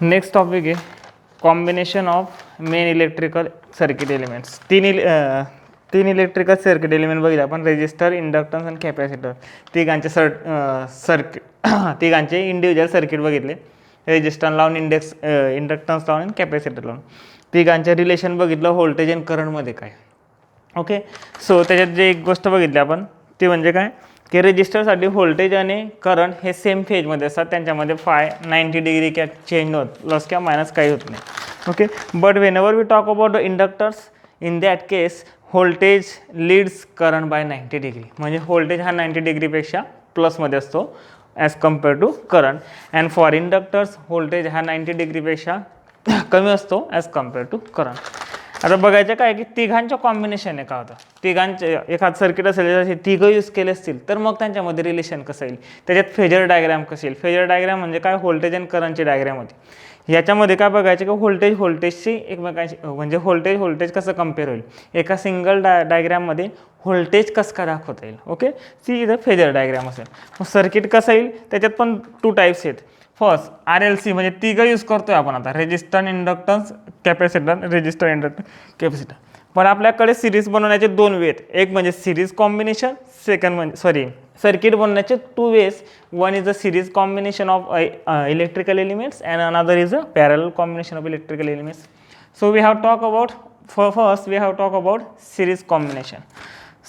Next topic आहे combination of main electrical circuit elements. तीन electrical circuit element बघितले आपण, रेजिस्टर, इंडक्टन्स आणि कॅपॅसिटर. तिघांचे इंडिव्हिज्युअल सर्किट बघितले, रेजिस्टर लावून, इंडक्टन्स लावून आणि कॅपॅसिटर लावून. तिघांचे रिलेशन बघितलं व्होल्टेज आणि करंटमध्ये काय. ओके, सो त्याच्यात जे एक गोष्ट बघितली आपण ती म्हणजे काय की रेजिस्टरसाठी व्होल्टेज आणि करंट हे सेम फेजमध्ये असतात, त्यांच्यामध्ये 90 डिग्री क्या चेंज होत, प्लस किंवा मायनस काही होत नाही. Okay, but when we talk about the inductors, in that case voltage leads current by 90 degree. म्हणजे व्होल्टेज हा 90 डिग्रीपेक्षा प्लसमध्ये असतो as compared to current. And for inductors voltage हा 90 डिग्रीपेक्षा कमी असतो ॲज कम्पेअर टू करंट. आता बघायचं काय की तिघांचं कॉम्बिनेशन आहे का होतं, तिघांचे एखाद सर्किट असेल तिघं यूज केले असतील तर मग त्यांच्यामध्ये रिलेशन कसं येईल, त्याच्यात फेजर डायग्राम कसं येईल. फेजर डायग्राम म्हणजे काय, व्होल्टेज आणि करंटची डायग्राम होती. याच्यामध्ये काय बघायचं की व्होल्टेजशी एकमेकांशी म्हणजे व्होल्टेज कसं कम्पेअर होईल, एका सिंगल डायग्राममध्ये व्होल्टेज कसं का दाखवता येईल. ओके, ती इथं फेजर डायग्राम असेल. मग सर्किट कसं येईल, त्याच्यात पण 2 टाईप्स आहेत. फर्स्ट RLC म्हणजे तिघं यूज करतोय आपण आता, resistance, inductance, capacitor, resistor, inductor, capacitor. पण आपल्याकडे सिरीज बनवण्याचे 2 वे आहेत. एक म्हणजे सिरीज कॉम्बिनेशन, सेकंड म्हणजे सर्किट बनवण्याचे 2 ways. One is a series combination of electrical elements and another is a parallel combination of electrical elements. So we have talk about first we have talk about series combination.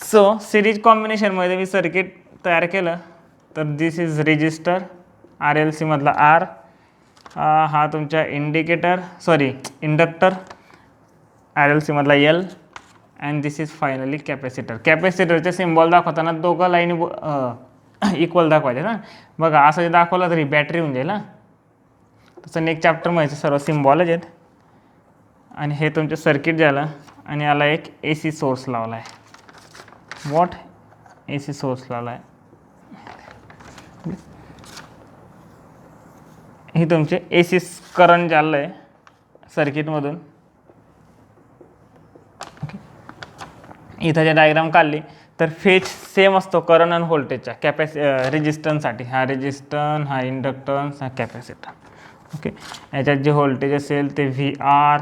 So series कॉम्बिनेशनमध्ये मी circuit तयार केलं तर this is resistor, RLC मधला R, हा तुमचा inductor, RLC मधला L, and this is finally capacitor. कॅपॅसिटरचे सिम्बॉल दाखवताना दोघं लाईनी इक्वल दाखवायचे ना. बघा असं दाखवलं तरी बॅटरी होऊन जाईल ना. तसं एक चॅप्टरमध्ये सर्व सिम्बॉलच आहेत. आणि हे तुमचं सर्किट झालं आणि याला एक AC सोर्स लावला आहे. वॉट AC सोर्स लावला आहे. हे तुमचे AC करंट चाललं आहे सर्किटमधून. ओके, इथं जे डायग्राम काढली तर फेज सेम असतो करंट आणि व्होल्टेजच्या. रेजिस्टन्ससाठी हा रेजिस्टन्स, हा इंडक्टन्स, हा कॅपॅसिटर. ओके, याच्यात जे व्होल्टेज असेल ते VR,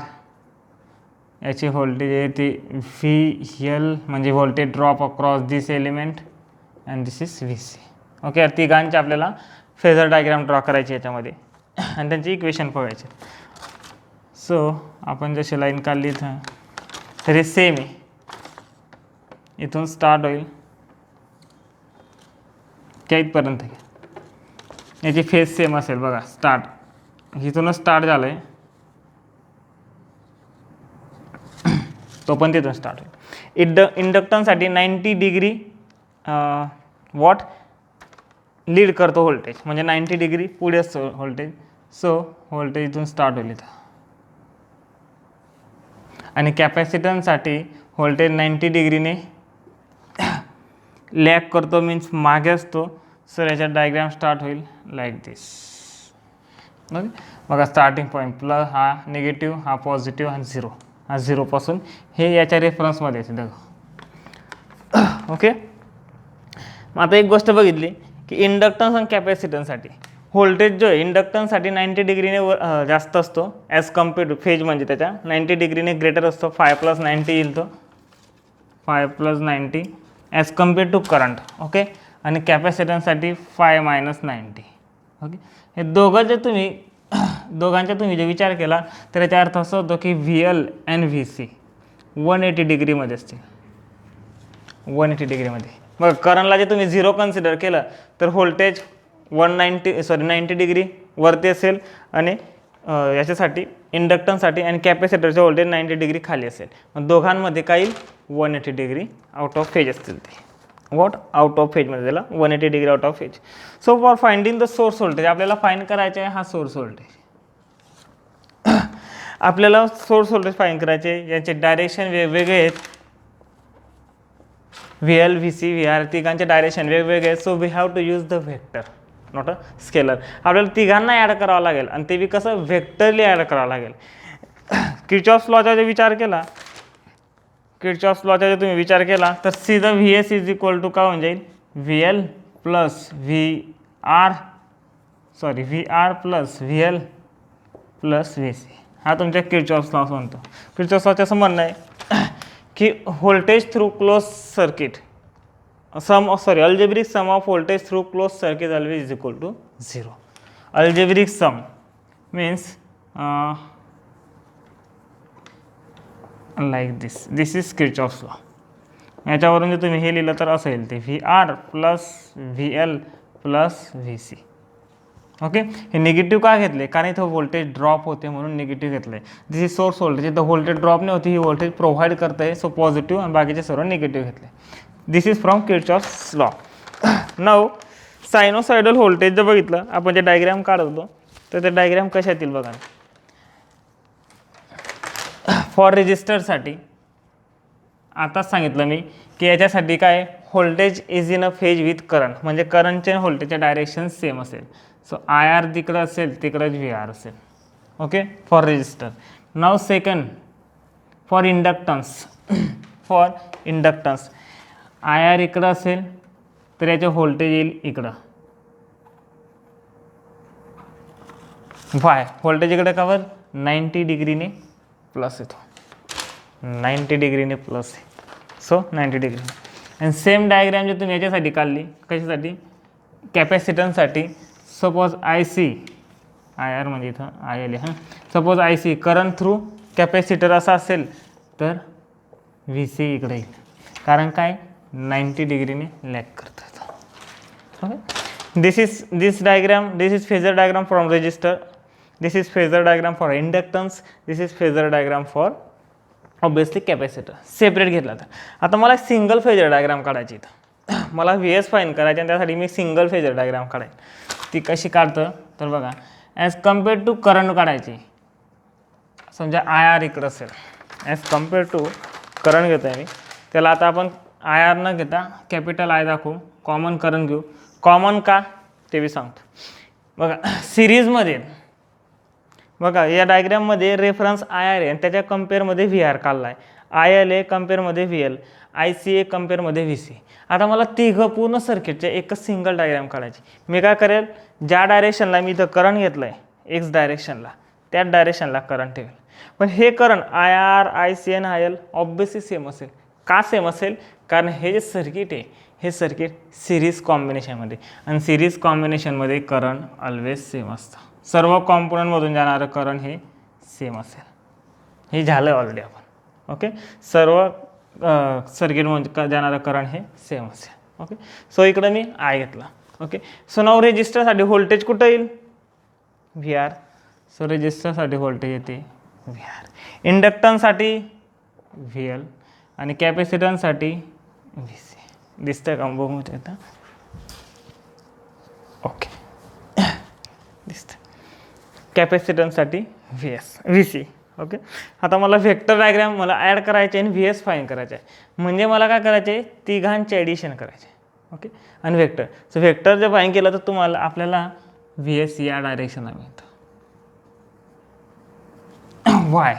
याची व्होल्टेज आहे ती VL म्हणजे voltage drop across this element, and this is VC. Okay, तिघांचे आपल्याला फेजर डायग्राम ड्रॉ करायची याच्यामध्ये आणि त्यांची इक्वेशन बघायचे. सो आपण जशी लाईन काढली इथं तरी सेम आहे, इथून स्टार्ट होईल त्या इथपर्यंत. याची फेज सेम असेल बघा, इथूनच स्टार्ट झालं आहे तो पण तिथून स्टार्ट होईल. इंडक्टन्ससाठी 90 डिग्री वॉट लीड करतो व्होल्टेज, म्हणजे 90 डिग्री पुढे असतो व्होल्टेज. सो व्होल्टेज इथून स्टार्ट होईल इथं. आणि कॅपॅसिटन्ससाठी व्होल्टेज 90 डिग्रीने लॅग करतो, मीन्स मागे असतो. सर याच्यात डायग्राम स्टार्ट होईल लाईक दिस. ओके, बघा स्टार्टिंग पॉईंट प्लस, हा निगेटिव्ह, हा पॉझिटिव्ह, हा 0. हा 0पासून हे याच्या रेफरन्समध्ये येते बघा. ओके, मग आता एक गोष्ट बघितली की इंडक्टन्स आणि कॅपॅसिटन्ससाठी व्होल्टेज जो आहे इंडक्टन्ससाठी 90 डिग्रीने जास्त असतो ॲज कम्पेअर टू फेज, म्हणजे त्याच्या 90 डिग्रीने ग्रेटर असतो. 5 + 90 येईल तो, 5 + 90 as compared to current. Okay, आणि कॅपॅसिटन्ससाठी 5 - 90. ओके, हे दोघांचा तुम्ही जे विचार केला तर याचा अर्थ असं होतो की VL आणि VC 180 डिग्रीमध्ये असतील. 180 डिग्रीमध्ये. बघा करंटला जे तुम्ही 0 कन्सिडर केलं तर व्होल्टेज 90 डिग्री वरती असेल आणि याच्यासाठी इंडक्टन्ससाठी आणि कॅपॅसिटरचे व्होल्टेज 90 डिग्री खाली असेल. मग दोघांमध्ये काय येईल, 180 डिग्री आउट ऑफ फेज असतील ते. वॉट आउट ऑफ फेजमध्ये त्याला 180 degree out of phase. So for finding the source voltage आपल्याला फाइंड करायचे आहे हा सोर्स व्होल्टेज. आपल्याला सोर्स व्होल्टेज फाइंड करायचे, याचे डायरेक्शन वेगवेगळे आहेत. VL, VC, VR तिघांचे डायरेक्शन वेगवेगळे आहेत. So we have to use the vector, not a scalar. आपल्याला तिघांना ॲड करावं लागेल आणि ते बी कसं व्हेक्टरली ॲड करावं लागेल. किर्चॉफ्स लॉचा जर विचार केला, तुम्ही विचार केला तर सीधा VS इज इक्वल टू काय होऊन जाईल, VR plus VL plus V C. हा तुमच्या किर्चॉफ्स लॉ म्हणतो. किर्चॉफ्स लॉचं असं म्हणणं आहे की voltage through close circuit algebraic sum of voltage through closed circuit always is equal to 0. Algebraic sum means like this is Kirchhoff's law. याच्यावरून जर तुम्ही हे लिहिलं तर असं येईल ते VR plus VL plus VC. Okay, हे निगेटिव्ह का घेतले? कारण इथं व्होल्टेज ड्रॉप होते म्हणून निगेटिव्ह घेतलं आहे. दिस इज सोर्स व्होल्टेज. इथं व्होल्टेज ड्रॉप नाही होती, ही व्होल्टेज प्रोव्हाइड करत आहे, सो पॉझिटिव्ह, आणि बाकीचे सर्व निगेटिव्ह घेतले. This is from Kirchhoff's law. Now sinusoidal voltage जर बघितलं आपण जे डायग्राम काढतो तर ते डायग्राम कशा येतील बघा. फॉर रेजिस्टरसाठी आताच सांगितलं मी की याच्यासाठी काय voltage is in a phase with current, म्हणजे करंटचे व्होल्टेजच्या डायरेक्शन सेम असेल. सो IR तिकडं असेल तिकडंच VR असेल. Okay, for resistor. नाव second for inductance. For inductance IR इकडं असेल तर याचे व्होल्टेज येईल इकडं. वाय व्होल्टेज इकडे कवर 90 डिग्रीने प्लस येतो, 90 डिग्रीने प्लस आहे. So 90 degree. आणि सेम डायग्राम जर तुम्ही याच्यासाठी काढली, कशासाठी? कॅपॅसिटन्ससाठी. सपोज IC IR म्हणजे इथं IL हां. Suppose IC current through capacitor असा असेल तर VC इकडे येईल, कारण काय 90 डिग्रीने लॅग करतात. Okay, this is phasor diagram from resistor. This is phasor diagram for inductance. This is phasor diagram for obviously capacitor. Separate घेतला तर आता मला सिंगल फेजर डायग्राम काढायची. इथं मला VS फाईन करायची आणि त्यासाठी मी सिंगल फेजर डायग्राम काढायची. ती कशी काढतं तर बघा, ॲज कम्पेअर टू करंट काढायची. समजा IR इकडं असेल, ॲज कम्पेअर टू करंट घेतो आहे मी. त्याला आता आपण IR न घेता कॅपिटल I दाखवू, कॉमन करंट घेऊ. कॉमन का ते बी सांगतो. बघा सिरीजमध्ये बघा या डायग्राममध्ये रेफरन्स IR आहे आणि त्याच्या कम्पेअरमध्ये VR काढला आहे. IL आहे कम्पेअरमध्ये VL, IC आहे कम्पेअरमध्ये VC. आता मला तिघं पूर्ण सर्किटचे एकच सिंगल डायग्राम काढायची. मी काय करेल, ज्या डायरेक्शनला मी इथं करंट घेतलं आहे एक्स डायरेक्शनला, त्याच डायरेक्शनला करंट ठेवेल. पण हे करंट IR, IC आणि IL ऑब्वियसली सेम असेल. का सेम असेल? कारण हे जे सर्किट आहे हे सर्किट सिरीज कॉम्बिनेशनमध्ये, आणि सिरीज कॉम्बिनेशनमध्ये करंट ऑलवेज सेम असतं. सर्व कॉम्पोनंटमधून जाणारं करंट हे सेम असेल. हे झालं ऑलरेडी आपण. ओके, सर्व सर्किटमध्ये जाणारं करंट हे सेम असेल. ओके, सो इकडं मी I घेतला. ओके, सो नाव रेजिस्टरसाठी व्होल्टेज कुठं येईल? VR. सो रेजिस्टरसाठी व्होल्टेज येते VR. इंडक्टन्ससाठी VL आणि कॅपॅसिटन्ससाठी VC. दिसतंय का बघून येतं? ओके, दिसतं. कॅपॅसिटन्ससाठी VC. ओके, आता मला व्हेक्टर डायग्राम मला ॲड करायचे आणि VS फाईन करायचे आहे. म्हणजे मला काय करायचे आहे, तिघांचे ॲडिशन करायचे. ओके, आणि व्हेक्टर. सो व्हेक्टर जर फाईन केलं तर तुम्हाला आपल्याला VS या डायरेक्शनला मिळतं. वाय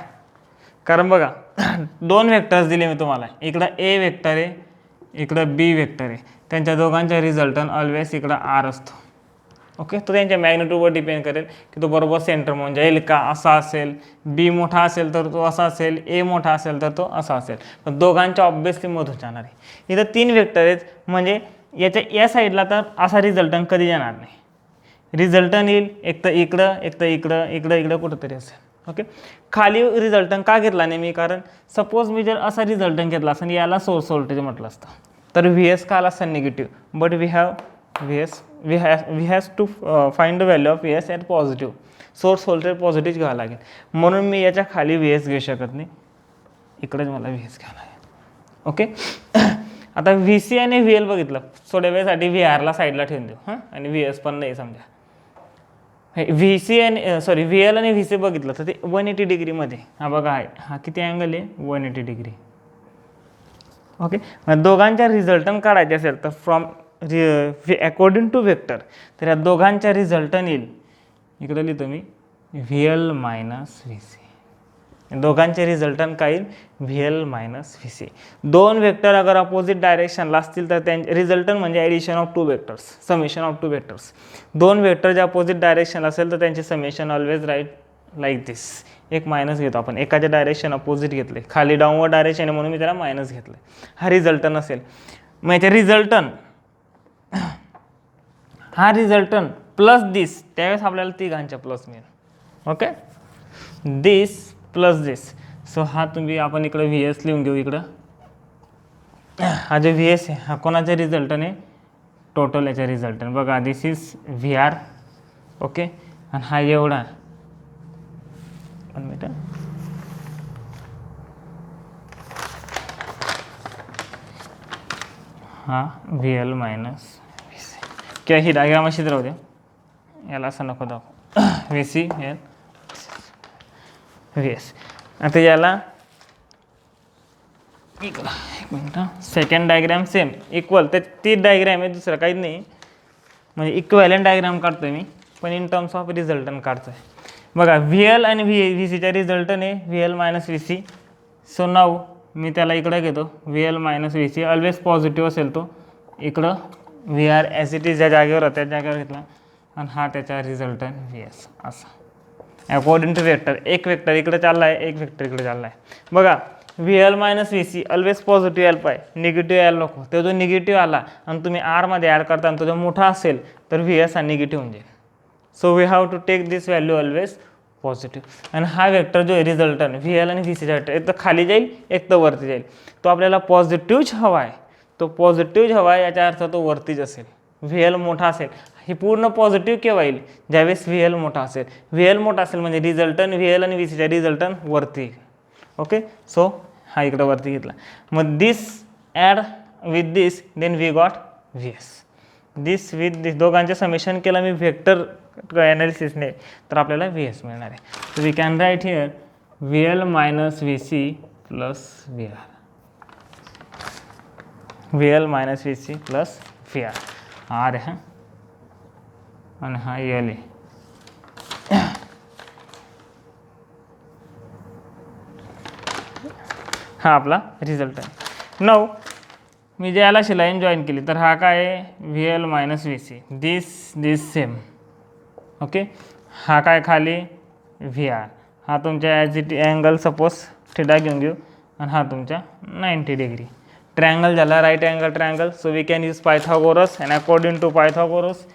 कारण बघा दोन व्हेक्टर्स दिले मी तुम्हाला. इकडं A व्हेक्टर आहे, इकडं B व्हेक्टर आहे. त्यांच्या दोघांचा रिझल्टंट ऑलवेज इकडं R असतो. ओके, तो त्यांच्या मॅग्निट्यूडवर डिपेंड करेल की तो बरोबर सेंटर म्हणून जाईल का, असा असेल. B मोठा असेल तर तो असा असेल, A मोठा असेल तर तो असा असेल. पण दोघांच्या ऑब्वियसली मधून जाणार आहे. इथं तीन व्हेक्टर आहेत, म्हणजे याच्या या साईडला तर असा रिझल्टंट कधी येणार नाही. रिझल्टंट येईल एक तर इकडं, एक तर इकडं, इकडं कुठंतरी असेल. ओके, खाली रिझल्टंट का घेतला नाही मी? कारण सपोज मी जर असा रिझल्टंट घेतला असता आणि याला सोर्स व्होल्टेज म्हटलं असतं तर VS का आला असता negative. But we has to find the value of VS at positive. Source voltage positive घ्यावं लागेल, म्हणून मी याच्या खाली VS घेऊ शकत नाही. इकडेच मला VS घ्यावं लागेल. ओके, आता VC आणि VL बघितलं, थोड्या वेळेसाठी VRला साईडला ठेवून देऊ हां, आणि VS पण नाही. समजा VL आणि VC बघितलं तर ते 180 डिग्रीमध्ये. हा बघा आहे, हा किती अँगल आहे? 180 डिग्री. ओके, दोघांच्या रिझल्टंट काढायचे असेल तर फ्रॉम अकॉर्डिंग टू व्हेक्टर, तर या दोघांच्या रिझल्टंट येईल इकडे लिहितो मी VL मायनस VC. दोघांचे रिझल्टंट काय येईल? VL minus VC. दोन व्हेक्टर अगर अपोजिट डायरेक्शनला असतील तर त्यांचे रिझल्टंट म्हणजे addition of two vectors, summation of two vectors. दोन व्हेक्टर जे अपोजिट डायरेक्शनला असेल तर त्यांचे समेशन ऑलवेज राईट लाईक दिस. एक मायनस घेतो आपण, एकाच्या डायरेक्शन अपोजिट घेतले, खाली डाऊनवर्ड डायरेक्शन आहे म्हणून मी त्याला मायनस घेतलं. हा रिझल्टन असेल. मग याच्या रिझल्टन हा रिझल्टन प्लस दिस, त्यावेळेस आपल्याला तिघांच्या प्लस मिळेल. ओके, दिस प्लस दिस. सो हा तुम्ही आपण इकडं व्ही एस लिहून घेऊ. इकडं हा जो व्ही एस आहे हा कोणाचा रिझल्टन आहे, टोटल याच्या रिझल्टन. बघा दिस इज व्ही आर. ओके, आणि हा एवढा 1 मिनिट, हा व्ही एल मायनस किंवा ही डायग्राम अशीच राहू द्या, याला असं नको दाखव. V C L V S. आता याला इकडं 1 minute, second diagram same equal, तर ती डायग्राम आहे, दुसरं काहीच नाही. म्हणजे इक्वॅलेंट डायग्राम काढतो आहे मी, पण इन टर्म्स ऑफ रिझल्टन काढतो आहे. बघा व्ही एल आणि व्ही सीच्या रिझल्टन आहे V L minus V C. So now मी त्याला इकडं घेतो, V L minus V C always positive असेल तो. इकडं V R as it is ज्या जागेवर त्या जागेवर घेतला, आणि हा त्याचा रिझल्टन व्ही एस असा अकॉर्डिंग टू वेक्टर. एक वेक्टर इकडे चालला आहे, एक वेक्टर इकडे चालला आहे. बघा V L minus V C always positive यायला पाहिजे, निगेटिव्ह यायला नको. तो जो निगेटिव्ह आला आणि तुम्ही आरमध्ये ॲड करता आणि तो जो मोठा असेल तर व्ही एस हा निगेटिव्ह होऊन जाईल. So we have to take this value always positive. आणि हा वेक्टर जो आहे रिझल्टन व्ही एल आणि व्ही सीचा वेक्टर, एक तर खाली जाईल एक तर वरती जाईल. तो आपल्याला पॉझिटिव्हच हवा आहे, तो पॉझिटिव्हच हवा आहे, याचा अर्थ तो वरतीच असेल. व्ही एल मोठा असेल, ही पूर्ण पॉझिटिव्ह केव्हा येईल, ज्यावेळेस व्ही एल मोठा असेल. व्ही एल मोठा असेल म्हणजे रिझल्टन व्ही एल आणि व्ही सीच्या रिझल्टन वरती. ओके, सो हा इकडं वरती घेतला. मग this add with this, then we got V S. This with this दोघांचे समेशन केलं मी व्हेक्टर ॲनालिसिसने, तर आपल्याला व्ही एस मिळणार आहे. तर we can write here V L minus V C plus V R. V L minus V C plus V R. R आहे आणि हा एल आहे. हा आपला रिझल्ट आहे. नऊ मी ज्याला अशी लाईन जॉईन केली, तर हा काय आहे V L minus V C, this same. Okay, हा काय खाली व्ही आर, हा तुमच्या as it angle suppose theta घेऊन घेऊ, आणि हा तुमच्या 90 डिग्री. ट्रायंगल झाला, right angle triangle. So we can use Pythagoras, and according to Pythagoras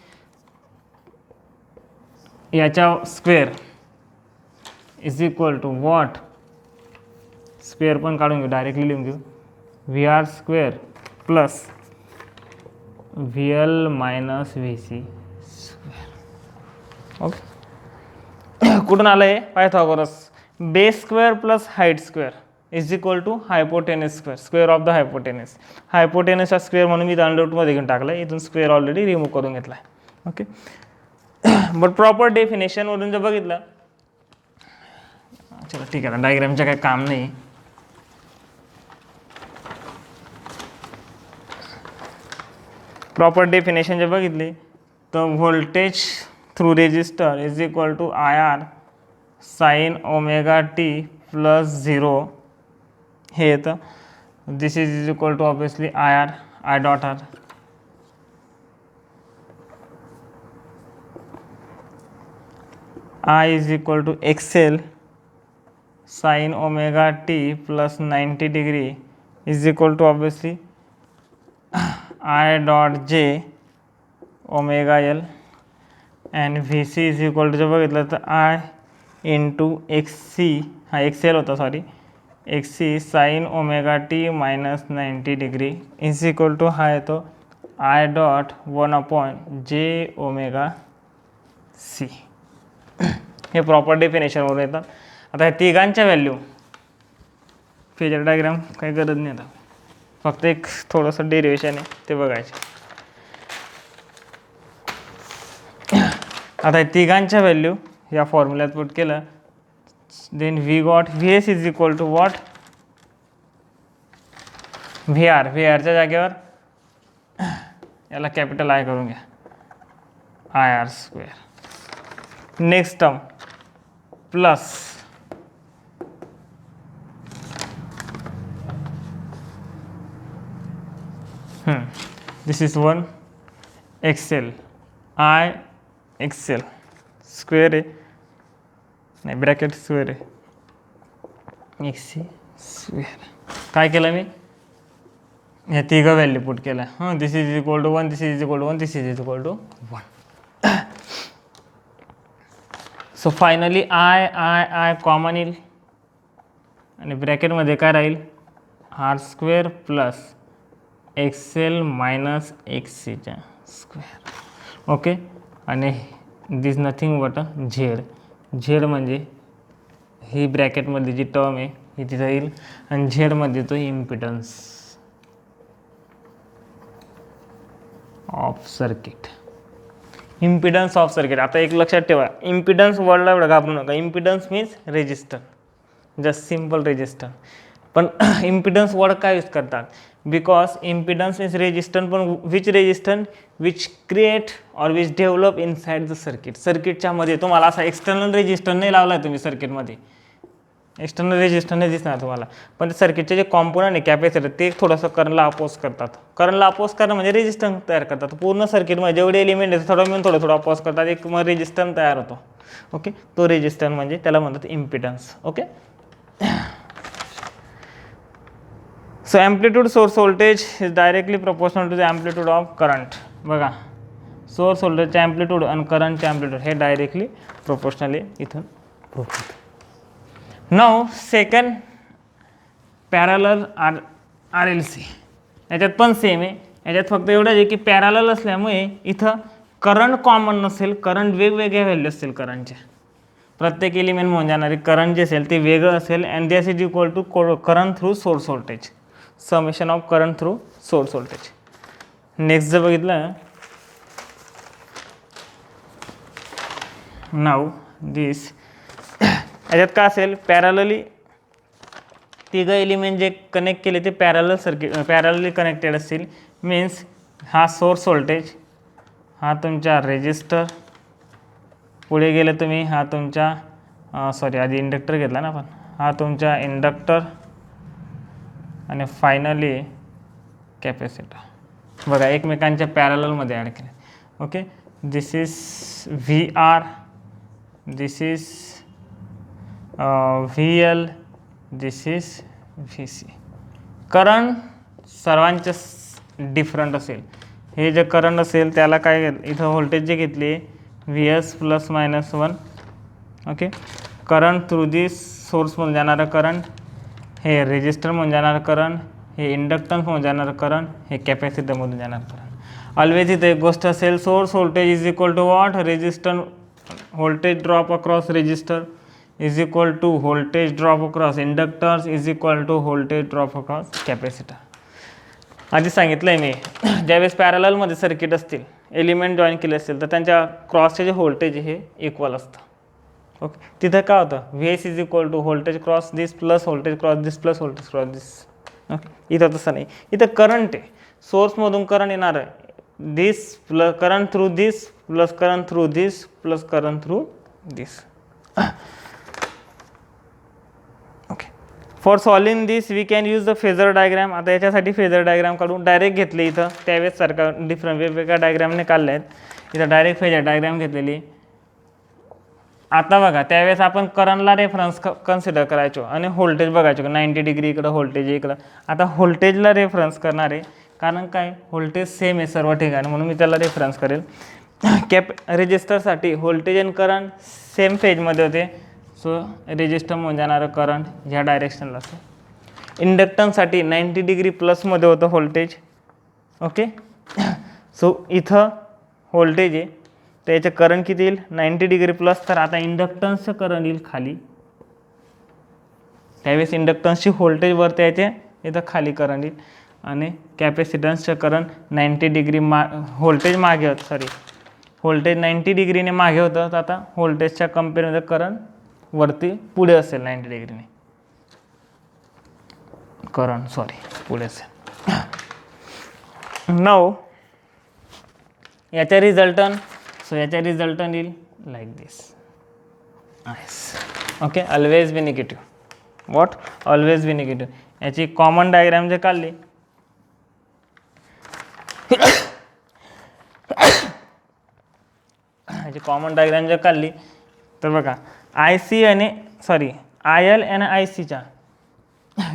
याच्या square is equal to what, square पण काढून घेऊ, डायरेक्टली लिहून घेऊ, V R square plus V L minus V C square. Okay, कुठून आलं आहे Pythagoras. Base square plus height square is equal to hypotenuse square, square of the hypotenuse. हायपोटेनसचा square म्हणून मी अंडररूटमध्ये घेऊन टाकला आहे, इथून स्क्वेअर ऑलरेडी रिमूव्ह करून घेतला आहे. ओके, बट प्रॉपर डेफिनेशनवरून जर बघितलं, चला ठीक आहे, डायग्रामचं काही काम नाही. प्रॉपर डेफिनेशन जर बघितली तर voltage through resistor is equal to I R sine omega T plus 0 हे येतं. This is equal to obviously I R, I dot R. I is equal to XL sin omega t plus 90 degree is equal to obviously I dot J omega L, and VC is equal to जर बघितलं तर I into XC, हा XL होता sorry, XC sin omega t minus 90 degree is equal to हा येतो I dot 1 upon J omega C. हे proper डेफिनेशनवरून येतात. आता ह्या तिघांच्या व्हॅल्यू फेजर डायग्राम काही गरज नाही, आता फक्त एक थोडंसं डेरिवेशन आहे ते बघायचे. आता या तिघांच्या व्हॅल्यू या फॉर्म्युल्यात पुट केलं, then we got V S is equal to what, V R. V आरच्या जागेवर याला कॅपिटल आय करून घ्या, I R square. Next term plus this is 1 XL, I XL square आहे, नाही ब्रॅकेट स्क्वेअर आहे XC स्क्वेअर. काय केलं मी ह्या तिघं व्हॅल्यू पुट केल्या. हां this is equal to 1, this is equal to 1, this is equal to 1. So finally I common येईल आणि ब्रॅकेटमध्ये काय राहील R square plus XL minus XCचा स्क्वेअर. ओके आणि दिस नथिंग बट झेड म्हणजे ही ब्रॅकेटमध्ये जी टर्म आहे ही तिथं येईल आणि झेडमध्ये तो impedance of circuit. Impedance of circuit. आता एक लक्षात ठेवा इम्पिडन्स वर्डला एवढं घाबरू नका. Impedance means resistor, just simple resistor. पण इम्पिडन्स वर्ड काय यूज करतात बिकॉज इम्पिडन्स मीन्स रेजिस्टन्स पण which resistance which create or which develop inside the circuit. सर्किटच्या मध्ये तुम्हाला असा एक्सटर्नल रेजिस्टन्स नाही लावला आहे तुम्ही सर्किटमध्ये, एक्सटर्नल रेजिस्टन्स नाही दिसणार तुम्हाला, पण सर्किटचे जे कॉम्पोनंट आहे कॅपॅसिटर ते थोडंसं करंटला अपोज करतात. करंटला अपोज करणं म्हणजे रेजिस्टन्स तयार करतात. पूर्ण सर्किटमध्ये जेवढे एलिमेंट आहेत थोडं मिळून थोडं अपोज करतात, एक मग रेजिस्टन्स तयार होतो. ओके तो रेजिस्टन्स म्हणजे त्याला म्हणतात impedance. Okay so amplitude source voltage is directly proportional to the amplitude of current. बघा सोर्स व्होल्टेजचे ॲम्प्लिट्यूड आणि करंटचे ॲम्प्लिट्यूड हे डायरेक्टली प्रोपोर्शनली इथून प्रूफ होतं. नाव सेकंड पॅरलल RLC. याच्यात पण सेम आहे. याच्यात फक्त एवढंच आहे की पॅरलल असल्यामुळे इथं करंट कॉमन नसेल, करंट वेगवेगळ्या व्हॅल्यू असतील करंटच्या. प्रत्येक एलिमेंट म्हणून जाणारे करंट जे असेल ते वेगळं असेल and this is equal to current through source voltage, summation of current through source voltage. Next जर बघितलं नाव दिस याच्यात काय असेल पॅरलली तिघं एलिमेंट जे कनेक्ट केले ते पॅरलल सर्किट पॅरलली कनेक्टेड असतील. मीन्स हा सोर्स व्होल्टेज, हा तुमचा रेजिस्टर, पुढे गेले तुम्ही हा तुमचा सॉरी आधी इंडक्टर घेतला ना आपण, हा तुमचा इंडक्टर आणि फायनली कॅपॅसिटर. बघा एकमेकांच्या पॅरललमध्ये ॲड केले. Okay this is VR, this is VL, this is VC. Current सर्वांचे डिफरंट असेल. हे जे करंट असेल त्याला काय इथं व्होल्टेज जे घेतले VS plus minus 1. Okay current through this सोर्समधून जाणारं करंट, हे रेजिस्टरमधून जाणारं करंट, हे इंडक्टन्समधून जाणारं करंट, हे कॅपॅसिटरमधून जाणारं करंट. ऑलवेज इथे एक गोष्ट असेल source voltage is equal to what resistor voltage drop across resistor is equal to voltage drop across inductors is equal to voltage drop across capacitor. आधी सांगितलं आहे मी ज्यावेळेस पॅरललमध्ये सर्किट असतील एलिमेंट जॉईन केले असतील तर त्यांच्या क्रॉसचे जे व्होल्टेज हे इक्वल असतं. ओके तिथं काय होतं VS is equal to voltage cross this plus voltage cross this plus voltage cross this. Okay इथं तसं नाही, इथं करंट आहे सोर्समधून करंट येणार आहे this plus current through this plus current through this plus current through this. For solving this we can use the phasor diagram. आता याच्यासाठी phasor diagram काढून डायरेक्ट घेतले इथं त्यावेळेस सारखा डिफरंट वेगवेगळ्या डायग्रामने काढले आहेत. इथं डायरेक्ट फेजर डायग्राम घेतलेली. आता बघा त्यावेळेस आपण करंटला रेफरन्स कन्सिडर करायचो आणि व्होल्टेज बघायचो 90 डिग्री इकडं व्होल्टेज इकडं. आता व्होल्टेजला रेफरन्स करणार आहे कारण काय व्होल्टेज सेम आहे सर्व ठिकाणी म्हणून मी त्याला रेफरन्स करेल. रेजिस्टरसाठी व्होल्टेज आणि करंट सेम फेजमध्ये होते सो रेजिस्टरमधून जाणारं करंट ह्या डायरेक्शनला असतं. इंडक्टन्ससाठी 90 डिग्री प्लसमध्ये होतं व्होल्टेज. ओके सो इथं व्होल्टेज आहे तर याचं करंट किती येईल 90 डिग्री प्लस. तर आता इंडक्टन्सचं करंट येईल खाली, त्यावेळेस इंडक्टन्सची व्होल्टेज वरती यायचे इथं खाली करंट येईल आणि कॅपॅसिटन्सचं करंट 90 डिग्री व्होल्टेज मागे होतं सॉरी व्होल्टेज 90 डिग्रीने मागे होतं तर आता व्होल्टेजच्या कम्पेअरमध्ये करंट वरती पुढे असेल 90 डिग्रीने करंट सॉरी पुढे असेल. नाव याच्या रिझल्टन सो याच्या रिझल्टन येईल like this. Okay always be negative. What always be negative. याची कॉमन डायग्राम जे काढली याची कॉमन डायग्राम जर काढली तर बघा आय सी आणि सॉरी आय एल आणि आय सीच्या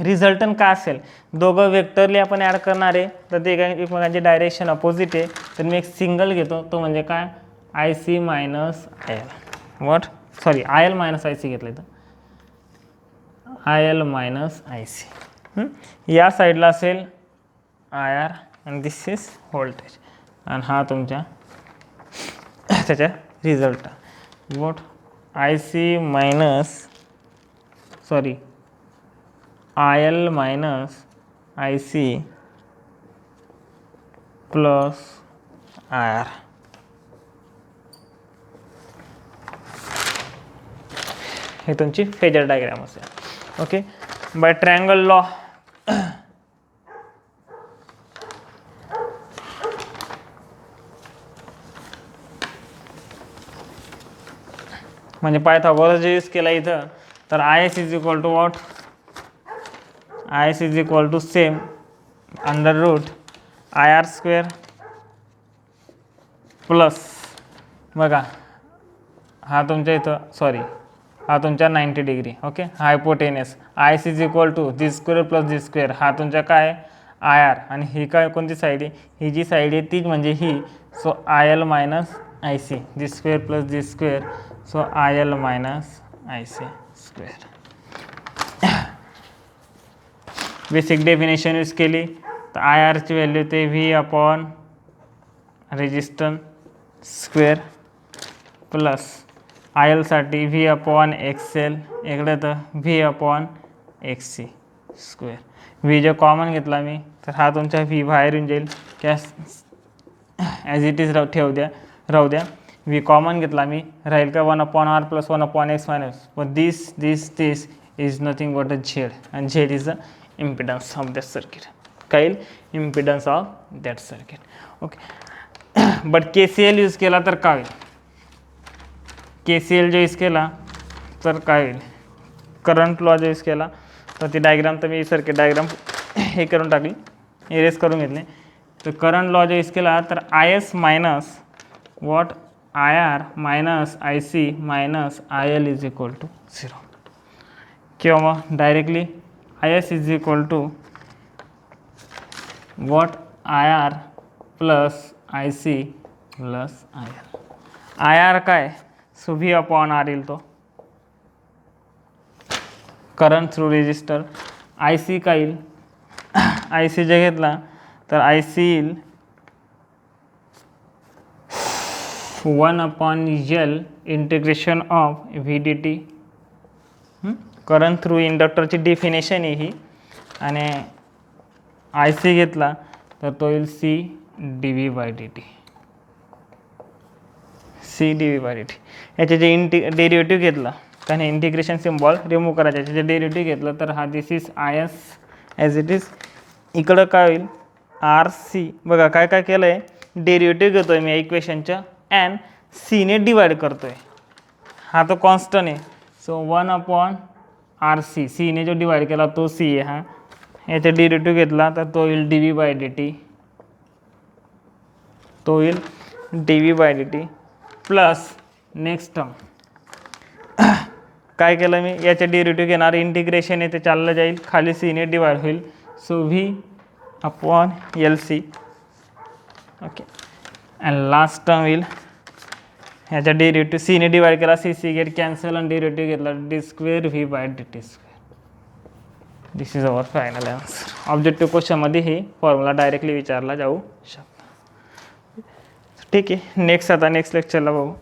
रिझल्टंट काय असेल, दोघं वेक्टरली आपण ॲड करणार आहे तर ते काय एकमेकांचे डायरेक्शन अपोजिट आहे, तर मी एक सिंगल घेतो, तो म्हणजे काय I C minus I L. What sorry I L minus I C घेतलं इथं, I L minus I C. या साईडला असेल आय आर आणि दिस इज व्होल्टेज, आणि हा तुमच्या त्याच्या result what I C minus sorry I L minus I C plus I R. हे तुमची फेजर डायग्राम असेल. ओके, बाय ट्रायंगल लॉ म्हणजे पायथागोरस जे यूज केला इथं, तर I S is equal to what, I S is equal to same under root I R square plus बघा हा तुमच्या इथं सॉरी हा तुमच्या 90 degree. Okay, hypotenuse I S is equal to G square plus G square, हा तुमच्या काय I R, आणि ही काय कोणती साईड आहे, ही जी साईड आहे ती म्हणजे ही, so I L minus I C G square plus G square, so I L minus I C square. Basic definition use केली तर आय आरची व्हॅल्यू ते V upon resistance square plus I एलसाठी व्ही अपॉन एक्स एल, इकडे तर V upon X C square. V जे common घेतला मी तर हा तुमचा व्ही बाहेर येऊन जाईल, कॅश ॲज इट इज राहू द्या. व्ही कॉमन घेतला मी, राहील का 1 upon R plus 1 upon X minus, पण this is nothing but a Z, and Z is the impedance of that circuit. Kyle impedance of that circuit. Okay. But KCL use केला तर काय होईल, KCL जो use केला तर काय होईल, करंट लॉ जो यूज केला तर ती डायग्राम तर मी सर्किट डायग्राम हे करून टाकली, इरेज करून घेतले. तर करंट लॉ जो यूज केला तर I S minus what I R minus I C minus I L is equal to 0, किंवा मग directly I S is equal to what I R plus I C plus I L. I R काय, so V upon R येईल तो current through resistor. I C काय येईल, I C जे घेतला तर आय सी येईल 1 upon L integration of V D T. Current through इंडक्टरची डेफिनेशन आहे ही, आणि आय सी घेतला तर तो येईल C D V by D T, C D V by D T. याचे जे डेरिव्हेटिव्ह घेतला कारण इंटिग्रेशन सिम्बॉल रिमूव्ह करायचे, याचे जे डेरिव्हेटिव्ह घेतलं तर हा this is I S as it is. इकडं काय होईल आर सी, बघा काय काय केलं आहे, डेरिव्हेटिव्ह घेतो आहे मी इक्वेशनच्या अँड सीने डिवाइड करतो आहे, हा तो कॉन्स्टंट आहे, सो 1 अपॉन आर सी, सीने जो डिवाइड केला तो सी आहे हा, याचा डेरिव्हेटिव्ह घेतला तर तो येईल D V by D T, तो येईल D V by D T plus next term काय केलं मी, याचे डेरिव्हेटिव्ह घेणार, इंटिग्रेशन आहे ते चाललं जाईल, खाली सीने डिवाइड होईल, so V upon L C. Okay, and last term येईल ह्याच्या डेरिव्हेटिव्ह सीने डिवाइड केला, सी सी गेट कॅन्सल आणि डेरिव्हेटिव्ह घेतला D square V by D T square. This is our final answer. Objective क्वेश्चनमध्ये हे फॉर्म्युला डायरेक्टली विचारला जाऊ शकतो. ठीक आहे, नेक्स्ट लेक्चरला बघू.